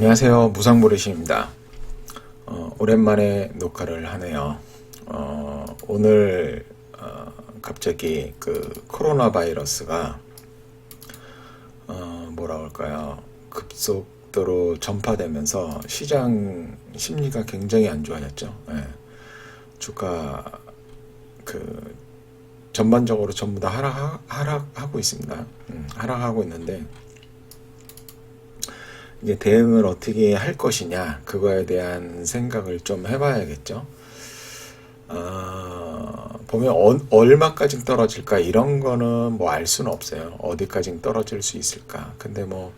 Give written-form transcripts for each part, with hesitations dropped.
안녕하세요. 무상모래시입니다. 오랜만에 녹화를 하네요. 오늘 갑자기 그 코로나 바이러스가 뭐라 할까요? 급속도로 전파되면서 시장 심리가 굉장히 안 좋아졌죠. 예. 주가 그 전반적으로 전부 다 하락하고 있습니다. 하락하고 있는데 이제 대응을 어떻게 할 것이냐 그거에 대한 생각을 좀 해봐야겠죠. 보면 얼마까지 떨어질까 이런 거는 뭐 알 수는 없어요. 어디까지 떨어질 수 있을까. 근데 뭐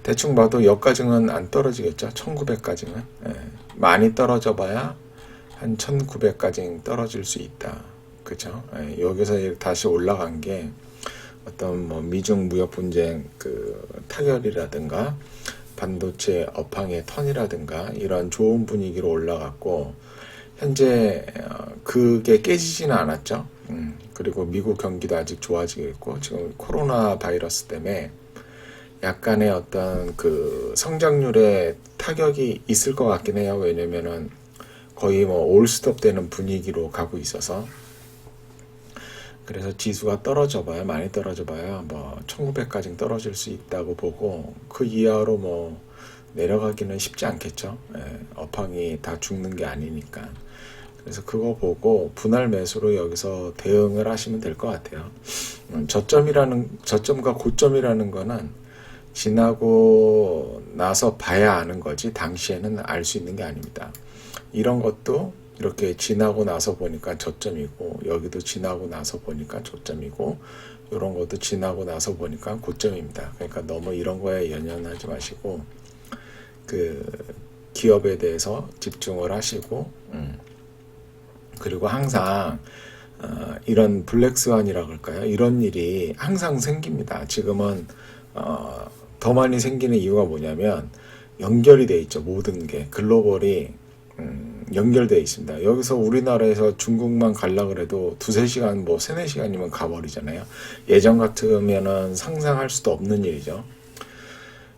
대충 봐도 여기까지는 안 떨어지겠죠. 1900까지는 많이 떨어져 봐야 한 1900까지 떨어질 수 있다. 그죠? 여기서 다시 올라간 게 어떤 뭐 미중 무역 분쟁 그 타결이라든가 반도체 업황의 턴이라든가 이런 좋은 분위기로 올라갔고 현재 그게 깨지지는 않았죠. 그리고 미국 경기도 아직 좋아지고 있고 지금 코로나 바이러스 때문에 약간의 어떤 그 성장률에 타격이 있을 것 같긴 해요. 왜냐면은 거의 뭐 올스톱 되는 분위기로 가고 있어서 그래서 지수가 떨어져 봐야 많이 떨어져 봐야 뭐 1900까지 떨어질 수 있다고 보고 그 이하로 뭐 내려가기는 쉽지 않겠죠. 업황이 다 죽는 게 아니니까. 그래서 그거 보고 분할 매수로 여기서 대응을 하시면 될 것 같아요. 저점과 고점이라는 거는 지나고 나서 봐야 아는 거지 당시에는 알 수 있는 게 아닙니다. 이런 것도 이렇게 지나고 나서 보니까 저점이고 여기도 지나고 나서 보니까 저점이고 이런 것도 지나고 나서 보니까 고점입니다. 그러니까 너무 이런 거에 연연하지 마시고 그 기업에 대해서 집중을 하시고 그리고 항상 이런 블랙스완이라고 할까요? 이런 일이 항상 생깁니다. 지금은 더 많이 생기는 이유가 뭐냐면 연결이 돼 있죠. 모든 게 글로벌이 연결되어 있습니다. 여기서 우리나라에서 중국만 가려고 그래도 두세 시간, 뭐 세네 시간이면 가버리잖아요. 예전 같으면은 상상할 수도 없는 일이죠.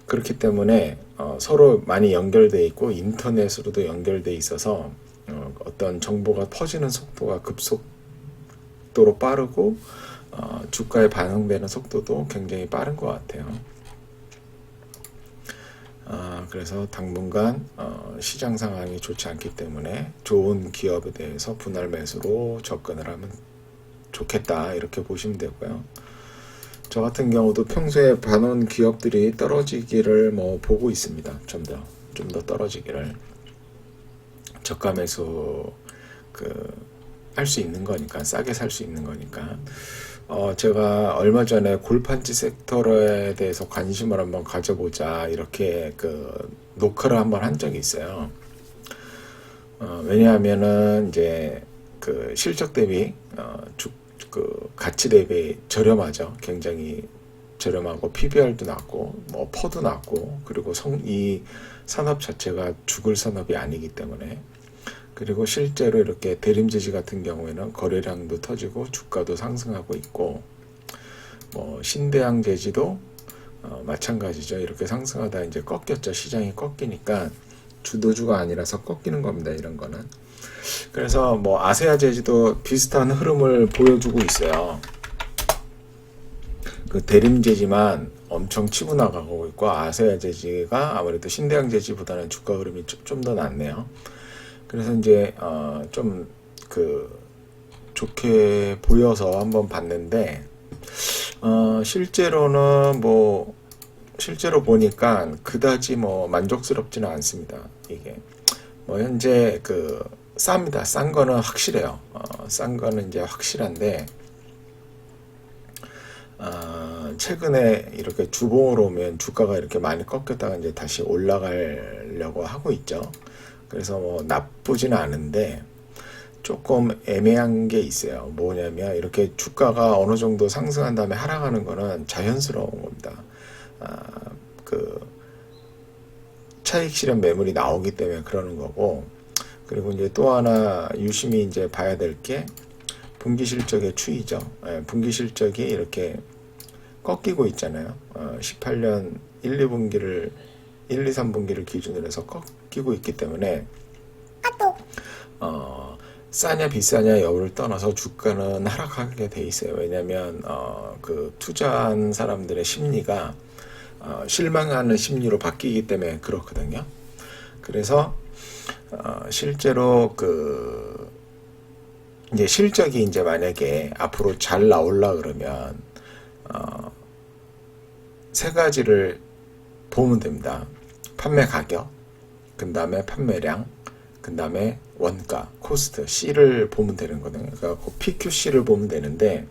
그렇기 때문에 서로 많이 연결되어 있고 인터넷으로도 연결되어 있어서 어떤 정보가 퍼지는 속도가 급속도로 빠르고 주가에 반영되는 속도도 굉장히 빠른 것 같아요. 그래서 당분간 시장 상황이 좋지 않기 때문에 좋은 기업에 대해서 분할 매수로 접근을 하면 좋겠다 이렇게 보시면 되고요. 저 같은 경우도 평소에 봐놓은 기업들이 떨어지기를 뭐 보고 있습니다. 좀 더 떨어지기를 저가 매수 할 수 있는 거니까 싸게 살 수 있는 거니까. 제가 얼마 전에 골판지 섹터에 대해서 관심을 한번 가져보자 이렇게 녹화를 한번 한 적이 있어요. 왜냐하면은 이제 그 실적 대비 가치 대비 저렴하죠. 굉장히 저렴하고 PBR도 낮고 뭐 퍼도 낮고 그리고 이 산업 자체가 죽을 산업이 아니기 때문에 그리고 실제로 이렇게 대림제지 같은 경우에는 거래량도 터지고 주가도 상승하고 있고 뭐 신대양 제지도 마찬가지죠. 이렇게 상승하다 이제 꺾였죠. 시장이 꺾이니까 주도주가 아니라서 꺾이는 겁니다. 이런 거는. 그래서 뭐 아세아 제지도 비슷한 흐름을 보여주고 있어요. 그 대림제지만 엄청 치고 나가고 있고 아세아 제지가 아무래도 신대양 제지보다는 주가 흐름이 좀 더 낫네요. 그래서 이제 좀 좋게 보여서 한번 봤는데 실제로는 실제로 보니까 그다지 뭐 만족스럽지는 않습니다. 이게 뭐 현재 쌉니다. 싼 거는 확실해요. 싼 거는 이제 확실한데 최근에 이렇게 주봉으로 오면 주가가 이렇게 많이 꺾였다가 이제 다시 올라가려고 하고 있죠. 그래서 뭐 나쁘지는 않은데 조금 애매한 게 있어요. 뭐냐면 이렇게 주가가 어느 정도 상승한 다음에 하락하는 거는 자연스러운 겁니다. 차익 실현 매물이 나오기 때문에 그러는 거고 그리고 이제 또 하나 유심히 이제 봐야 될 게 분기 실적의 추이죠. 분기 실적이 이렇게 꺾이고 있잖아요. 18년 1, 2분기를 1, 2, 3분기를 기준으로 해서 꺾이고 있기 때문에 싸냐 비싸냐 여부를 떠나서 주가는 하락하게 돼 있어요. 왜냐하면 그 투자한 사람들의 심리가 실망하는 심리로 바뀌기 때문에 그렇거든요. 그래서 실제로 그 이제 실적이 이제 만약에 앞으로 잘 나올라 그러면 세 가지를 보면 됩니다. 판매 가격, 그 다음에 판매량, 그 다음에 원가, 코스트, C를 보면 되는 거거든요. 그러니까 PQC를 보면 되는데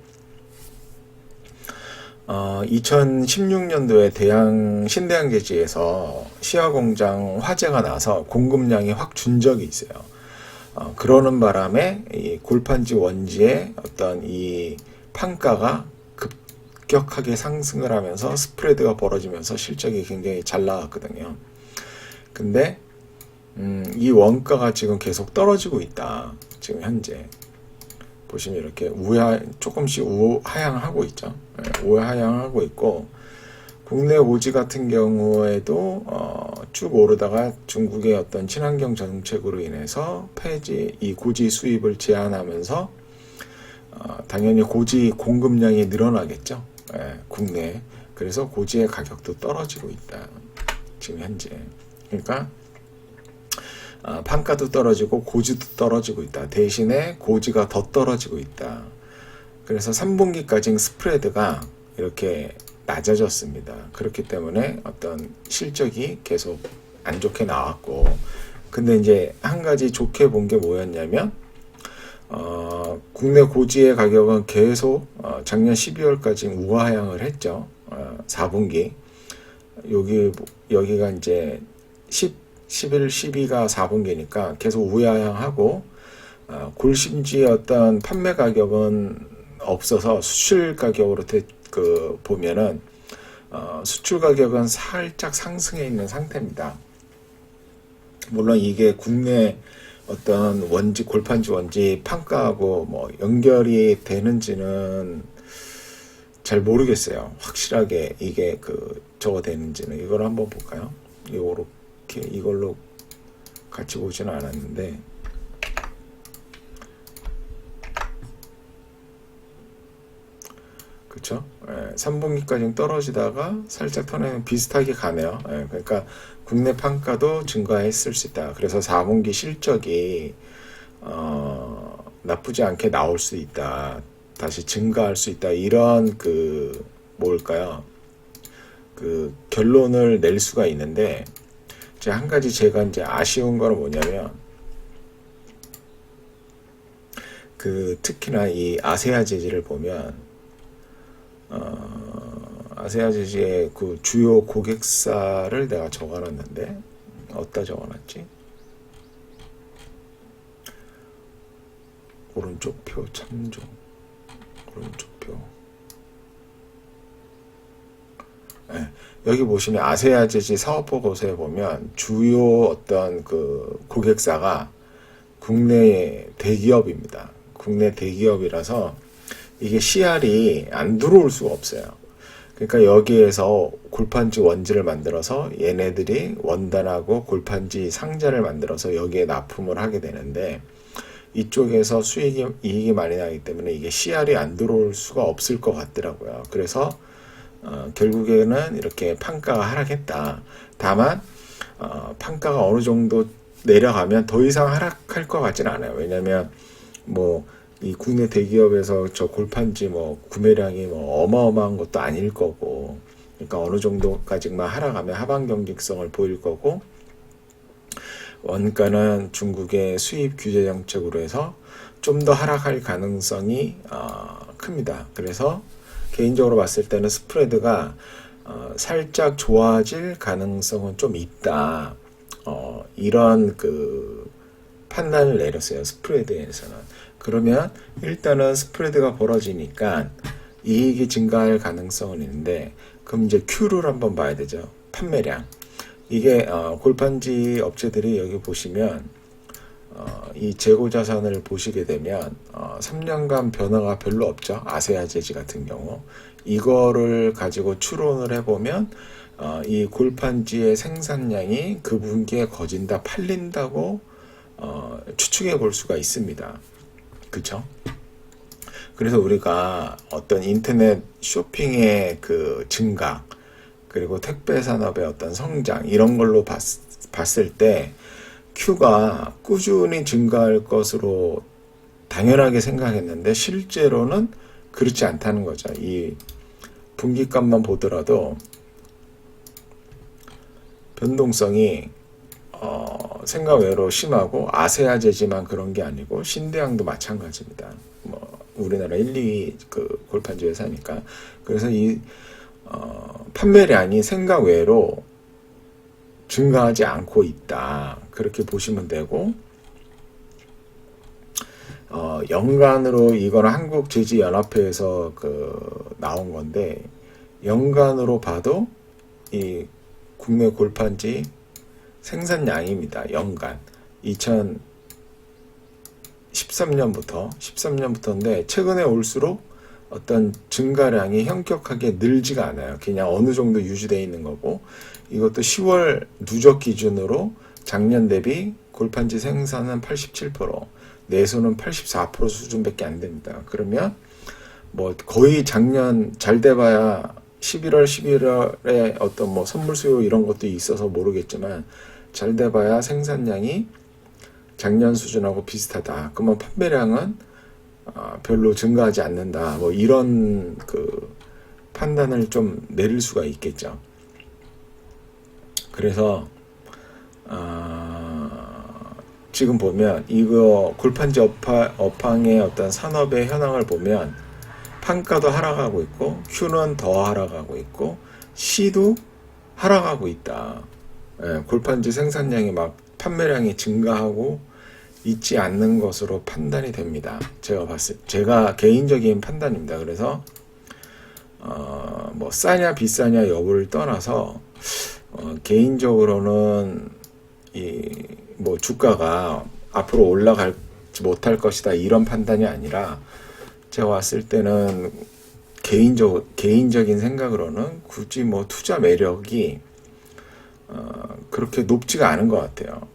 2016년도에 신대양제지에서 시화공장 화재가 나서 공급량이 확 준 적이 있어요. 그러는 바람에 이 골판지 원지의 어떤 이 판가가 급격하게 상승을 하면서 스프레드가 벌어지면서 실적이 굉장히 잘 나왔거든요. 근데 이 원가가 지금 계속 떨어지고 있다. 지금 현재 보시면 이렇게 조금씩 우하향하고 있죠. 우하향하고 있고, 국내 오지 같은 경우에도 쭉 오르다가 중국의 어떤 친환경 정책으로 인해서 이 고지 수입을 제한하면서 당연히 고지 공급량이 늘어나겠죠. 국내에. 그래서 고지의 가격도 떨어지고 있다. 지금 현재. 그러니까 판가도 떨어지고 고지도 떨어지고 있다. 대신에 고지가 더 떨어지고 있다. 그래서 3분기까지 스프레드가 이렇게 낮아졌습니다. 그렇기 때문에 어떤 실적이 계속 안 좋게 나왔고, 근데 이제 한 가지 좋게 본 게 뭐였냐면 국내 고지의 가격은 계속 작년 12월까지 우하향을 했죠. 4분기 여기가 이제 11, 12가 4분기니까 계속 우하향하고, 골심지의 어떤 판매 가격은 없어서 수출 가격으로 보면은 수출 가격은 살짝 상승해 있는 상태입니다. 물론 이게 국내 어떤 골판지 원지 판가하고 뭐 연결이 되는지는 잘 모르겠어요. 확실하게 이게 저거 되는지는. 이걸 한번 볼까요? 이걸로 같이 보지는 않았는데, 그쵸? 3분기까지 떨어지다가 살짝 턴에는 비슷하게 가네요. 그러니까 국내 판가도 증가했을 수 있다. 그래서 4분기 실적이 나쁘지 않게 나올 수 있다. 다시 증가할 수 있다. 이런 뭘까요? 결론을 낼 수가 있는데, 한 가지 제가 이제 아쉬운 거는 뭐냐면, 특히나 이 아세아 재질을 보면, 아세아 재질의 주요 고객사를 내가 적어놨는데, 어디다 적어놨지? 오른쪽 표 참조, 오른쪽 표. 여기 보시면 아세아 재질 사업보고서에 보면 주요 어떤 고객사가 국내 대기업입니다. 국내 대기업이라서 이게 CR이 안 들어올 수가 없어요. 그러니까 여기에서 골판지 원지를 만들어서 얘네들이 원단하고 골판지 상자를 만들어서 여기에 납품을 하게 되는데, 이쪽에서 이익이 많이 나기 때문에 이게 CR이 안 들어올 수가 없을 것 같더라고요. 그래서 결국에는 이렇게 판가가 하락했다. 다만 판가가 어느 정도 내려가면 더 이상 하락할 것 같지는 않아요. 왜냐면 이 국내 대기업에서 저 골판지 구매량이 어마어마한 것도 아닐 거고, 그러니까 어느 정도까지만 하락하면 하방 경직성을 보일 거고, 원가는 중국의 수입 규제 정책으로 해서 좀 더 하락할 가능성이 큽니다. 그래서 개인적으로 봤을 때는 스프레드가 살짝 좋아질 가능성은 좀 있다. 이런 판단을 내렸어요. 스프레드에서는. 그러면 일단은 스프레드가 벌어지니까 이익이 증가할 가능성은 있는데, 그럼 이제 Q를 한번 봐야 되죠. 판매량. 이게 골판지 업체들이 여기 보시면 이 재고 자산을 보시게 되면 3년간 변화가 별로 없죠. 아세아 재지 같은 경우. 이거를 가지고 추론을 해보면 이 골판지의 생산량이 그 분기에 거진다 팔린다고 추측해 볼 수가 있습니다. 그쵸? 그래서 우리가 어떤 인터넷 쇼핑의 그 증가, 그리고 택배 산업의 어떤 성장, 이런 걸로 봤을 때 Q가 꾸준히 증가할 것으로 당연하게 생각했는데 실제로는 그렇지 않다는 거죠. 이 분기값만 보더라도 변동성이 생각 외로 심하고 아세아 제지만 그런 게 아니고 신대양도 마찬가지입니다. 뭐 우리나라 1, 2위 그 골판지 회사니까. 그래서 이 판매량이 생각 외로 증가하지 않고 있다. 그렇게 보시면 되고, 연간으로 이거는 한국제지연합회에서 나온 건데, 연간으로 봐도 이 국내 골판지 생산량입니다. 연간 13년부터인데 최근에 올수록 어떤 증가량이 현격하게 늘지가 않아요. 그냥 어느 정도 유지되어 있는 거고, 이것도 10월 누적 기준으로 작년 대비 골판지 생산은 87%, 내수는 84% 수준밖에 안 됩니다. 그러면 뭐 거의 작년 잘 돼봐야 11월, 11월에 어떤 뭐 선물 수요 이런 것도 있어서 모르겠지만 잘 돼봐야 생산량이 작년 수준하고 비슷하다. 그러면 판매량은 별로 증가하지 않는다. 뭐 이런 그 판단을 좀 내릴 수가 있겠죠. 그래서 지금 보면 이거 골판지 업황의 어떤 산업의 현황을 보면 판가도 하락하고 있고 Q는 더 하락하고 있고 C도 하락하고 있다. 예, 골판지 생산량이 막 판매량이 증가하고 있지 않는 것으로 판단이 됩니다. 제가 개인적인 판단입니다. 그래서 뭐 싸냐 비싸냐 여부를 떠나서 개인적으로는 이 뭐 주가가 앞으로 올라갈지 못할 것이다 이런 판단이 아니라 제가 왔을 때는 개인적인 생각으로는 굳이 뭐 투자 매력이 그렇게 높지가 않은 것 같아요.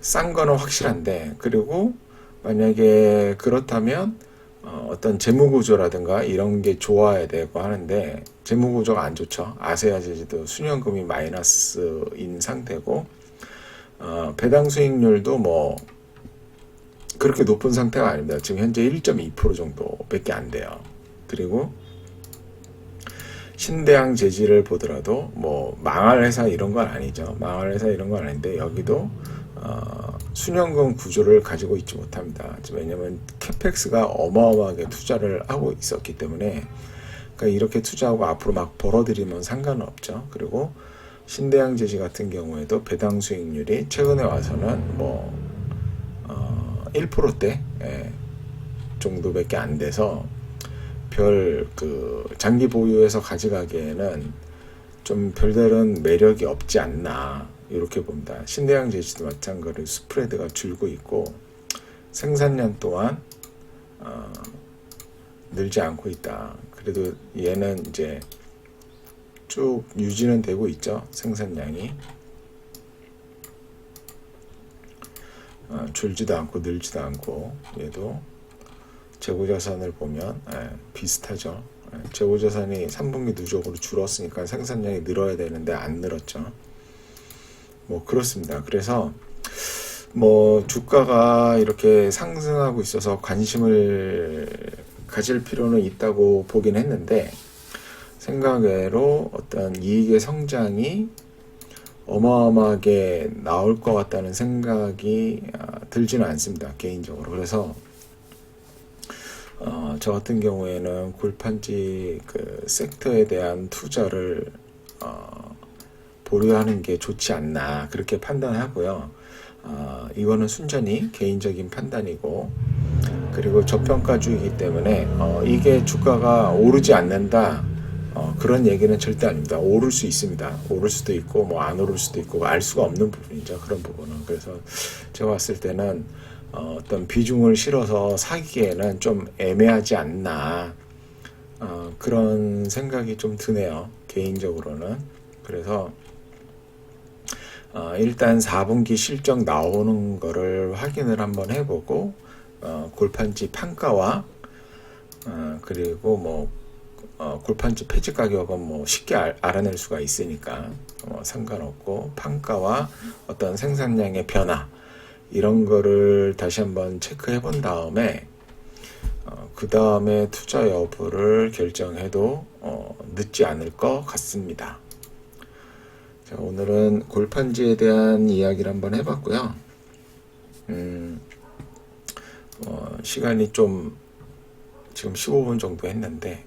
싼 거는 확실한데, 그리고 만약에 그렇다면 어떤 재무구조라든가 이런 게 좋아야 되고 하는데 재무구조가 안 좋죠. 아세아 제지도 순현금이 마이너스인 상태고 배당 수익률도 뭐 그렇게 높은 상태가 아닙니다. 지금 현재 1.2% 정도밖에 안 돼요. 그리고 신대양 제지를 보더라도 뭐 망할 회사 이런 건 아니죠. 망할 회사 이런 건 아닌데 여기도 순현금 구조를 가지고 있지 못합니다. 왜냐하면 캐펙스가 어마어마하게 투자를 하고 있었기 때문에, 그러니까 이렇게 투자하고 앞으로 막 벌어들이면 상관은 없죠. 그리고 신대양 제지 같은 경우에도 배당 수익률이 최근에 와서는 뭐 1%대 정도밖에 안 돼서 별 장기 보유해서 가져가기에는 좀 별다른 매력이 없지 않나 이렇게 봅니다. 신대양 제지도 마찬가지로 스프레드가 줄고 있고 생산량 또한 늘지 않고 있다. 그래도 얘는 이제 쭉 유지는 되고 있죠. 생산량이 줄지도 않고 늘지도 않고, 얘도 재고자산을 보면 비슷하죠. 재고자산이 3분기 누적으로 줄었으니까 생산량이 늘어야 되는데 안 늘었죠. 뭐 그렇습니다. 그래서 뭐 주가가 이렇게 상승하고 있어서 관심을 가질 필요는 있다고 보긴 했는데, 생각외로 어떤 이익의 성장이 어마어마하게 나올 것 같다는 생각이 들지는 않습니다. 개인적으로. 그래서 저 같은 경우에는 골판지 섹터에 대한 투자를 보류하는 게 좋지 않나 그렇게 판단하고요. 이거는 순전히 개인적인 판단이고, 그리고 저평가주의이기 때문에 이게 주가가 오르지 않는다 그런 얘기는 절대 아닙니다. 오를 수 있습니다. 오를 수도 있고 뭐 안 오를 수도 있고 알 수가 없는 부분이죠. 그런 부분은. 그래서 제가 봤을 때는 어떤 비중을 실어서 사기에는 좀 애매하지 않나 그런 생각이 좀 드네요. 개인적으로는. 그래서 일단 4분기 실적 나오는 거를 확인을 한번 해보고 골판지 판가와 그리고 골판지 폐지 가격은 쉽게 알아낼 수가 있으니까 상관없고, 판가와 어떤 생산량의 변화 이런 거를 다시 한번 체크해 본 다음에 그 다음에 투자 여부를 결정해도 늦지 않을 것 같습니다. 자, 오늘은 골판지에 대한 이야기를 한번 해봤고요. 시간이 좀 지금 15분 정도 했는데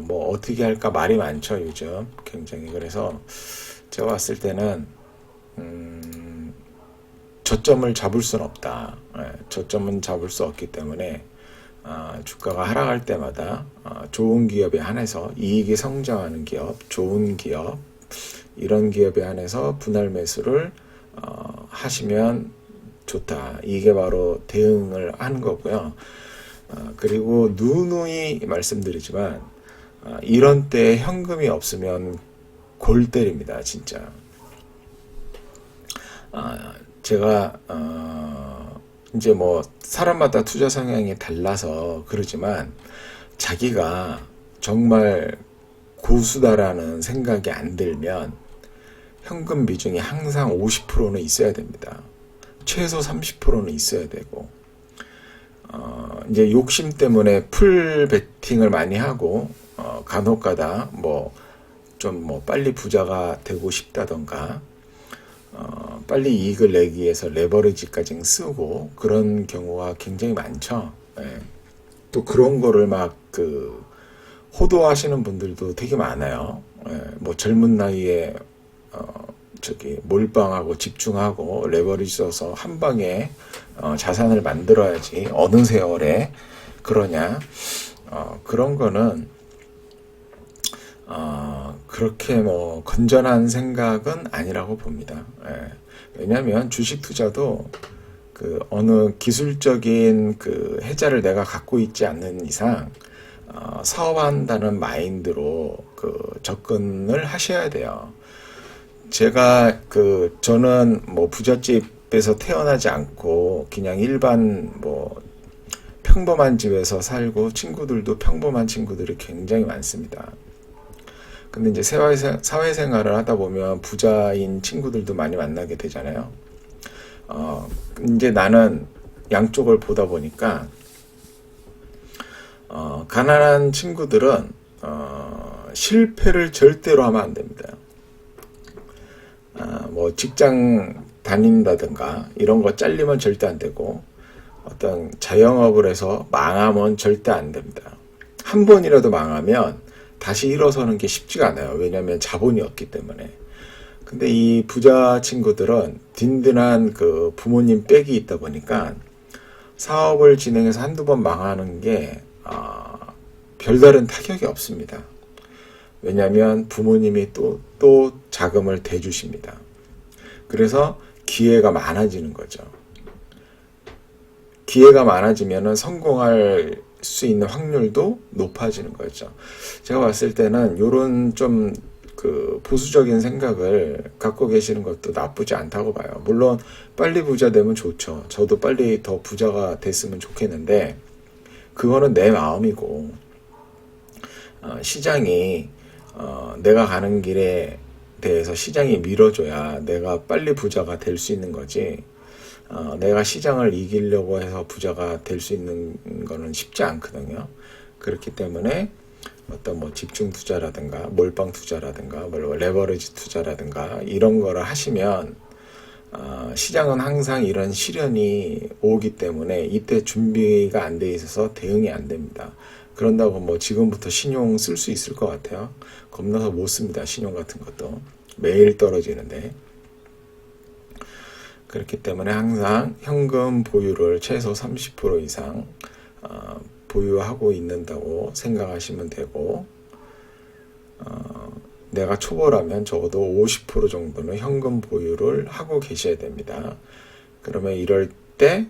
어떻게 할까 말이 많죠, 요즘 굉장히. 그래서 제가 봤을 때는 저점을 잡을 수는 없다. 저점은 잡을 수 없기 때문에 주가가 하락할 때마다 좋은 기업에 한해서, 이익이 성장하는 기업, 좋은 기업, 이런 기업에 한해서 분할 매수를 하시면 좋다. 이게 바로 대응을 하는 거고요. 그리고 누누이 말씀드리지만 이런 때 현금이 없으면 골 때립니다, 진짜. 제가 이제 사람마다 투자 성향이 달라서 그러지만, 자기가 정말 고수다라는 생각이 안 들면 현금 비중이 항상 50%는 있어야 됩니다. 최소 30%는 있어야 되고, 이제 욕심 때문에 풀 베팅을 많이 하고, 간혹가다 빨리 부자가 되고 싶다던가, 빨리 이익을 내기 위해서 레버리지까지 쓰고, 그런 경우가 굉장히 많죠. 또 그런 거를 호도하시는 분들도 되게 많아요. 젊은 나이에 몰빵하고 집중하고 레버리지 써서 한 방에 자산을 만들어야지 어느 세월에 그러냐. 그런 거는 그렇게 건전한 생각은 아니라고 봅니다. 왜냐하면 주식 투자도 어느 기술적인 해자를 내가 갖고 있지 않는 이상 사업한다는 마인드로 접근을 하셔야 돼요. 저는 부잣집에서 태어나지 않고 그냥 일반 평범한 집에서 살고, 친구들도 평범한 친구들이 굉장히 많습니다. 근데 이제 사회생활을 하다 보면 부자인 친구들도 많이 만나게 되잖아요. 이제 나는 양쪽을 보다 보니까 가난한 친구들은 실패를 절대로 하면 안 됩니다. 직장 다닌다든가 이런 거 잘리면 절대 안 되고, 어떤 자영업을 해서 망하면 절대 안 됩니다. 한 번이라도 망하면 다시 일어서는 게 쉽지가 않아요. 왜냐하면 자본이 없기 때문에. 근데 이 부자 친구들은 든든한 부모님 백이 있다 보니까 사업을 진행해서 한두 번 망하는 게 별다른 타격이 없습니다. 왜냐하면 부모님이 또 자금을 대주십니다. 그래서 기회가 많아지는 거죠. 기회가 많아지면 성공할 수 있는 확률도 높아지는 거죠. 제가 봤을 때는 이런 좀 보수적인 생각을 갖고 계시는 것도 나쁘지 않다고 봐요. 물론 빨리 부자 되면 좋죠. 저도 빨리 더 부자가 됐으면 좋겠는데, 그거는 내 마음이고, 시장이 내가 가는 길에 대해서 시장이 밀어줘야 내가 빨리 부자가 될 수 있는 거지, 내가 시장을 이기려고 해서 부자가 될 수 있는 거는 쉽지 않거든요. 그렇기 때문에 어떤 집중 투자라든가 몰빵 투자라든가 레버리지 투자라든가 이런 거를 하시면 시장은 항상 이런 시련이 오기 때문에 이때 준비가 안 돼 있어서 대응이 안 됩니다. 그런다고 지금부터 신용 쓸 수 있을 것 같아요? 겁나서 못 씁니다. 신용 같은 것도 매일 떨어지는데. 그렇기 때문에 항상 현금 보유를 최소 30% 이상 보유하고 있는다고 생각하시면 되고, 내가 초보라면 적어도 50% 정도는 현금 보유를 하고 계셔야 됩니다. 그러면 이럴 때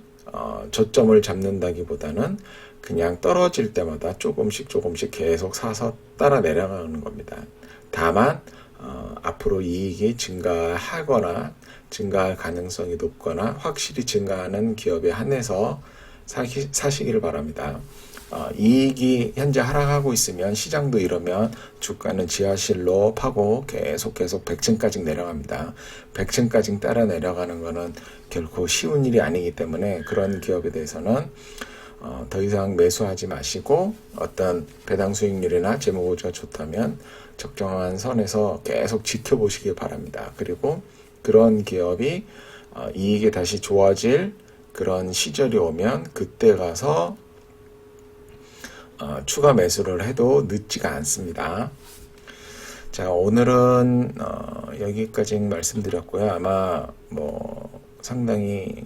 저점을 잡는다기보다는 그냥 떨어질 때마다 조금씩 계속 사서 따라 내려가는 겁니다. 다만 앞으로 이익이 증가하거나 증가할 가능성이 높거나 확실히 증가하는 기업에 한해서 사시기를 바랍니다. 이익이 현재 하락하고 있으면 시장도 이러면 주가는 지하실로 파고 계속 100층까지 내려갑니다. 100층까지 따라 내려가는 것은 결코 쉬운 일이 아니기 때문에 그런 기업에 대해서는 더 이상 매수하지 마시고 어떤 배당 수익률이나 재무구조가 좋다면 적정한 선에서 계속 지켜보시기 바랍니다. 그리고 그런 기업이 이익이 다시 좋아질 그런 시절이 오면 그때 가서 추가 매수를 해도 늦지가 않습니다. 자, 오늘은 여기까지 말씀드렸고요. 아마 뭐 상당히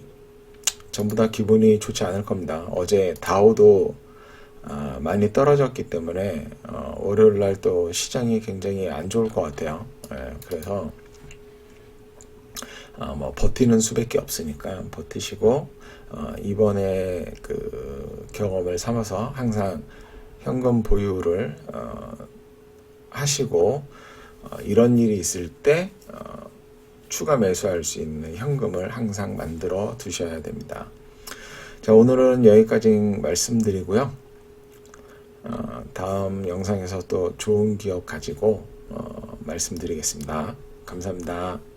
전부 다 기분이 좋지 않을 겁니다. 어제 다우도 많이 떨어졌기 때문에 월요일 날 또 시장이 굉장히 안 좋을 것 같아요. 그래서 뭐 버티는 수밖에 없으니까 버티시고 이번에 그 경험을 삼아서 항상 현금 보유를 하시고 이런 일이 있을 때 추가 매수할 수 있는 현금을 항상 만들어 두셔야 됩니다. 자, 오늘은 여기까지 말씀드리고요. 다음 영상에서 또 좋은 기업 가지고 말씀드리겠습니다. 감사합니다.